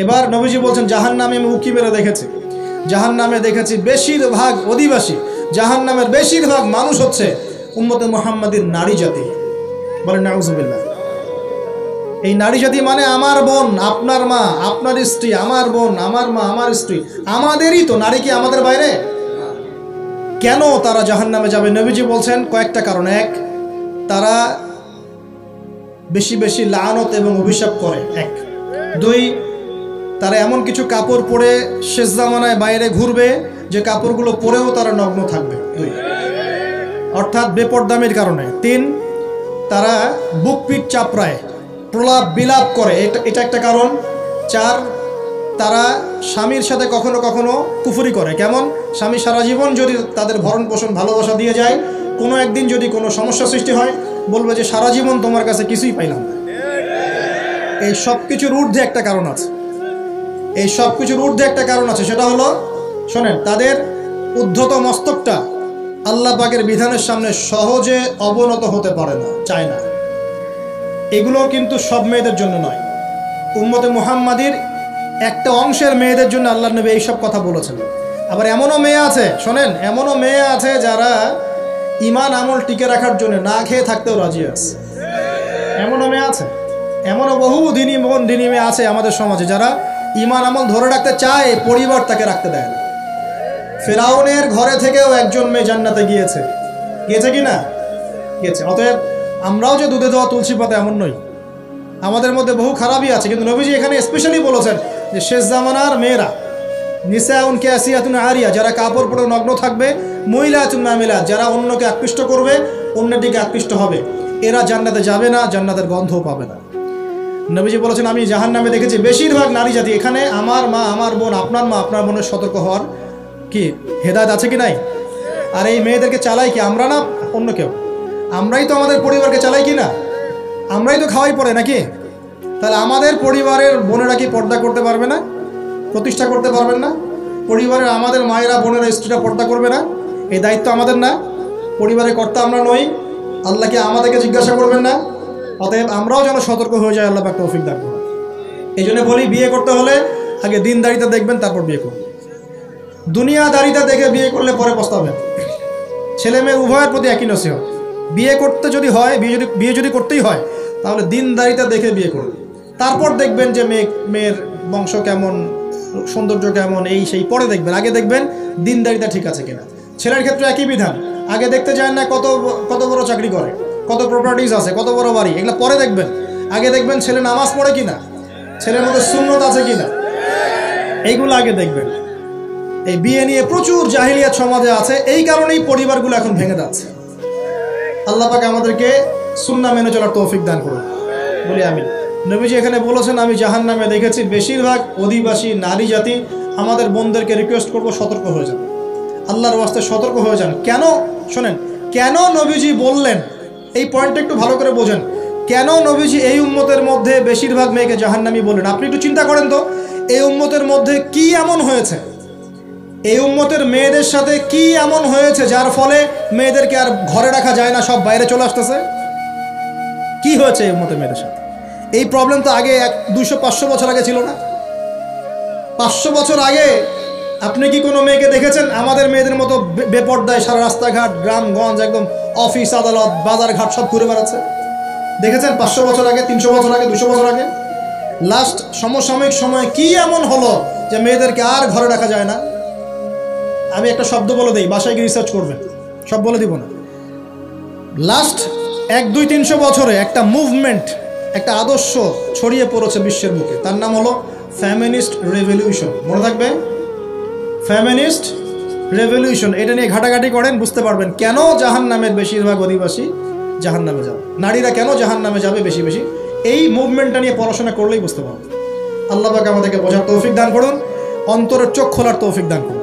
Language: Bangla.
এবার নবীজি বলছেন জাহান্নামে আমি উকি মেরে দেখেছি, জাহান্নামে দেখেছি বেশিরভাগ অধিবাসী, জাহান্নামের বেশিরভাগ মানুষ হচ্ছে উম্মতে মুহাম্মাদির নারী জাতি। বলেন নাউজুবিল্লাহ। এই নারী জাতি মানে আমার বোন, আপনার মা, আপনার স্ত্রী, আমার বোন, আমার মা, আমার স্ত্রী, আমাদেরই তো। নারী কি আমাদের বাইরে? কেন তারা জাহান্নামে যাবে? নবীজি বলছেন কয়েকটা কারণ। এক, তারা বেশি বেশি লানত এবং অভিশাপ করে। এক। দুই, তারা এমন কিছু কাপড় পরে শেষ জামানায় বাইরে ঘুরবে যে কাপড়গুলো পরেও তারা নগ্ন থাকবে। দুই, অর্থাৎ বেপরদামির কারণে। তিন, তারা বুক পিঠ চাপড়ায়, প্রলাপ বিলাপ করে, এটা একটা কারণ। চার, তারা স্বামীর সাথে কখনো কখনো কুফরি করে। কেমন? স্বামী সারা জীবন যদি তাদের ভরণ পোষণ ভালোবাসা দিয়ে যায়, কোনো একদিন যদি কোনো সমস্যা সৃষ্টি হয় বলবে যে সারা জীবন তোমার কাছে কিছুই পাইলাম না। এই সব কিছুর ঊর্ধ্বে একটা কারণ আছে, এই সব কিছুর ঊর্ধ্বে একটা কারণ আছে, সেটা হলো, শোনেন, তাদের উদ্ধত মস্তকটা আল্লাহ পাকের বিধানের সামনে সহজে অবনত হতে পারে না, চায় না। এগুলো কিন্তু সব মেয়েদের জন্য নয়, উম্মতে মুহাম্মাদির একটা অংশের মেয়েদের জন্য আল্লাহ নবী এইসব কথা বলেছেন। আবার এমনও মেয়ে আছে, শোনেন, এমনও মেয়ে আছে যারা ইমান আমল টিকে রাখার জন্য না খেয়ে থাকতেও রাজি আছে। এমনও মেয়ে আছে, এমনও বহু দিনী বোন, দিনী মেয়ে আছে আমাদের সমাজে যারা ইমান আমল ধরে রাখতে চায়, পরিবার তাকে রাখতে দেয় না। ফেরাউনের ঘরে থেকেও একজন মেয়ে জান্নাতে গিয়েছে, গিয়েছে কি না? গিয়েছে। অতএব আমরাও যে দুধে দেওয়া তুলসী পাতা এমন নই, আমাদের মধ্যে বহু খারাপই আছে। কিন্তু নবীজি এখানে স্পেশালি বলেছেন যে শেষ জামানার মেয়েরা, নিসাউন কাসিয়াতুন আরিয়া, যারা কাপড় পরে নগ্ন থাকবে, মহিলাতুন মামিলাত, যারা অন্যকে আকৃষ্ট করবে, অন্যের দিকে আকৃষ্ট হবে, এরা জান্নাতে যাবে না, জান্নাতের গন্ধও পাবে না। নবীজি বলেছেন আমি জাহান্নামে দেখেছি বেশিরভাগ নারী জাতি। এখানে আমার মা, আমার বোন, আপনার মা, আপনার বোনের সতর্ক হওয়ার কি হেদায়েত আছে কি নাই? আর এই মেয়েদেরকে চালাই কি আমরা না অন্য কেউ? আমরাই তো আমাদের পরিবারকে চালাই কি না? আমরাই তো খাওয়াই পড়ে নাকি? তাহলে আমাদের পরিবারের বোনেরা কি পর্দা করতে পারবে না? প্রতিষ্ঠা করতে পারবেন না? পরিবারের আমাদের মায়েরা, বোনেরা, স্ত্রীরা পর্দা করবে না? এই দায়িত্ব আমাদের না? পরিবারের কর্তা আমরা নই? আল্লাহকে আমাদেরকে জিজ্ঞাসা করবেন না? অতএব আমরাও যেন সতর্ক হয়ে যায়, আল্লাহ পাক তৌফিক দান করুন। এই জন্য বলি, বিয়ে করতে হলে আগে দিনদারিতা দেখবেন, তারপর বিয়ে করবেন। দুনিয়াদারিতা দেখে বিয়ে করলে পরে পস্তাবেন। ছেলে মেয়ে উভয়ের প্রতি একই নসিহত, বিয়ে করতে যদি হয়, বিয়ে যদি করতেই হয়, তাহলে দিনদারিতা দেখে বিয়ে করবেন। তারপর দেখবেন যে মেয়ের বংশ কেমন, সৌন্দর্য কেমন, এই সেই পরে দেখবেন। আগে দেখবেন দিনদারিতা ঠিক আছে কিনা। ছেলের ক্ষেত্রে একই বিধান, আগে দেখতে যান না কত বড় চাকরি করে, কত প্রপার্টিজ আছে, কত বড় বাড়ি, এগুলো পরে দেখবেন। আগে দেখবেন ছেলে নামাজ পড়ে কিনা, ছেলের মধ্যে সুন্নত আছে কিনা, এইগুলো আগে দেখবেন। এই বিয়ে নিয়ে প্রচুর জাহিলিয়াত সমাজে আছে, এই কারণেই পরিবারগুলো এখন ভেঙে যাচ্ছে। আল্লাহ পাক আমাদেরকে সুন্নাহ মেনে চলার তৌফিক দান করুন, বলি আমিন। নবীজি এখানে বলেছেন আমি জাহান্নামে দেখেছি বেশিরভাগ অধিবাসী নারী জাতি। আমাদের বোনদেরকে রিকোয়েস্ট করবো, সতর্ক হয়ে যান, আল্লাহর ওয়াস্তে সতর্ক হয়ে যান। কেন? শোনেন, কেন নবীজি বললেন, এই পয়েন্টটা একটু ভালো করে বোঝেন। কেন নবীজি এই উম্মতের মধ্যে বেশিরভাগ মেয়েকে জাহান্নামী বললেন? আপনি একটু চিন্তা করেন তো, এই উম্মতের মধ্যে কি এমন হয়েছে, এই উম্মতের মেয়েদের সাথে কি এমন হয়েছে যার ফলে মেয়েদেরকে আর ঘরে রাখা যায় না, সব বাইরে চলে আসতেছে? কি হয়েছে এই উম্মতের মেয়েদের সাথে? এই প্রবলেম তো আগে 200-500 বছর আগে ছিল না। 500 বছর আগে আপনি কি কোনো মেয়েকে দেখেছেন আমাদের মেয়েদের মতো বেপর্দায় সারা রাস্তাঘাট, গ্রামগঞ্জ, একদম অফিস আদালত বাজার ঘাট সব ঘুরে বেড়াচ্ছে? দেখেছেন 500 বছর আগে, 300 বছর আগে, 200 বছর আগে? লাস্ট সমসাময়িক সময়ে কি এমন হলো যে মেয়েদেরকে আর ঘরে রাখা যায় না? আমি একটা শব্দ বলে দিই, বাসায় গিয়ে রিসার্চ করবেন, সব বলে দিব না। লাস্ট 100-200-300 বছরে একটা মুভমেন্ট, একটা আদর্শ ছড়িয়ে পড়েছে বিশ্বের বুকে, তার নাম হলো ফেমিনিস্ট রেভলিউশন। মনে থাকবে, ফেমিনিস্ট রেভলিউশন। এটা নিয়ে ঘাটাঘাটি করেন, বুঝতে পারবেন কেন জাহান্নামের বেশিরভাগ অধিবাসী জাহান্নামে যাবে, নারীরা কেন জাহান্নামে যাবে বেশি বেশি। এই মুভমেন্টটা নিয়ে পড়াশোনা করলেই বুঝতে পারবেন। আল্লাহ পাক আমাদেরকে বোঝার তৌফিক দান করুন, অন্তরের চোখ খোলার তৌফিক দান করুন।